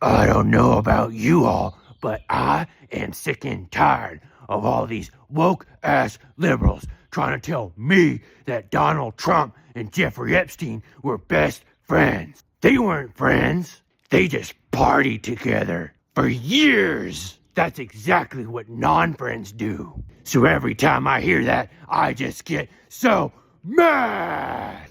I don't know about you all, but I am sick and tired of all these woke-ass liberals trying to tell me that Donald Trump and Jeffrey Epstein were best friends. They weren't friends. They just partied together for years. That's exactly what non-friends do. So every time I hear that, I just get so mad.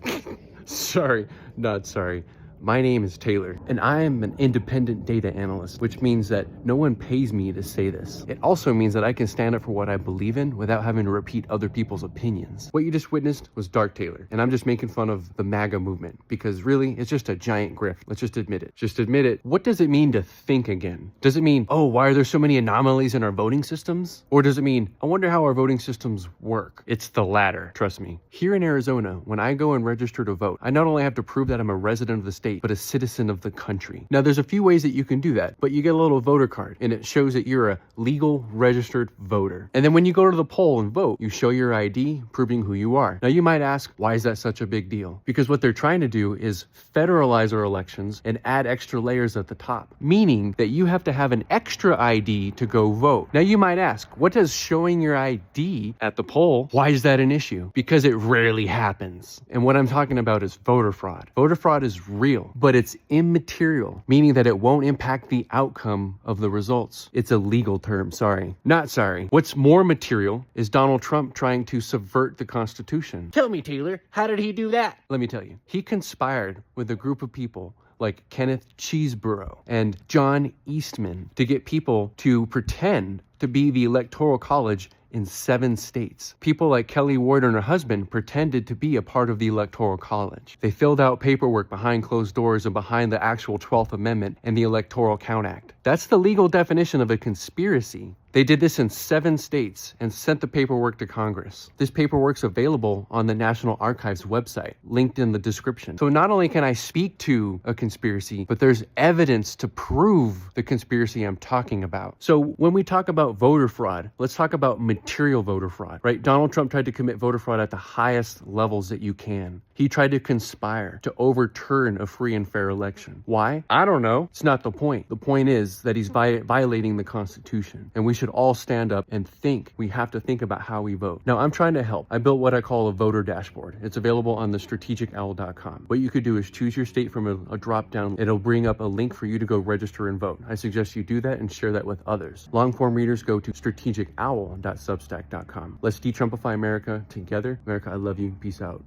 Sorry, not sorry. My name is Taylor, and I am an independent data analyst, which means that no one pays me to say this. It also means that I can stand up for what I believe in without having to repeat other people's opinions. What you just witnessed was Dark Taylor, and I'm just making fun of the MAGA movement, because really, it's just a giant grift. Let's just admit it. Just admit it. What does it mean to think again? Does it mean, oh, why are there so many anomalies in our voting systems? Or does it mean, I wonder how our voting systems work? It's the latter, trust me. Here in Arizona, when I go and register to vote, I not only have to prove that I'm a resident of the state, but a citizen of the country. Now, there's a few ways that you can do that, but you get a little voter card, and it shows that you're a legal registered voter. And then when you go to the poll and vote, you show your ID, proving who you are. Now, you might ask, why is that such a big deal? Because what they're trying to do is federalize our elections and add extra layers at the top, meaning that you have to have an extra ID to go vote. Now, you might ask, what does showing your ID at the poll, why is that an issue? Because it rarely happens. And what I'm talking about is voter fraud. Voter fraud is real, but it's immaterial, meaning that it won't impact the outcome of the results. It's a legal term, sorry. Not sorry. What's more material is Donald Trump trying to subvert the Constitution. Tell me, Taylor, how did he do that? Let me tell you. He conspired with a group of people like Kenneth Cheeseborough and John Eastman to get people to pretend to be the Electoral College in 7 states. People like Kelly Ward and her husband pretended to be a part of the Electoral College. They filled out paperwork behind closed doors and behind the actual 12th Amendment and the Electoral Count Act. That's the legal definition of a conspiracy. They did this in 7 states and sent the paperwork to Congress. This paperwork's available on the National Archives website, linked in the description. So not only can I speak to a conspiracy, but there's evidence to prove the conspiracy I'm talking about. So when we talk about voter fraud, let's talk about material voter fraud, right? Donald Trump tried to commit voter fraud at the highest levels that you can. He tried to conspire to overturn a free and fair election. Why? I don't know. It's not the point. The point is that he's violating the Constitution, and we should all stand up and think. We have to think about how we vote. Now, I'm trying to help. I built what I call a voter dashboard. It's available on the strategicowl.com. What you could do is choose your state from a drop down. It'll bring up a link for you to go register and vote. I suggest you do that and share that with others. Long form readers go to strategicowl.substack.com. Let's de-Trumpify America together. America, I love you. Peace out.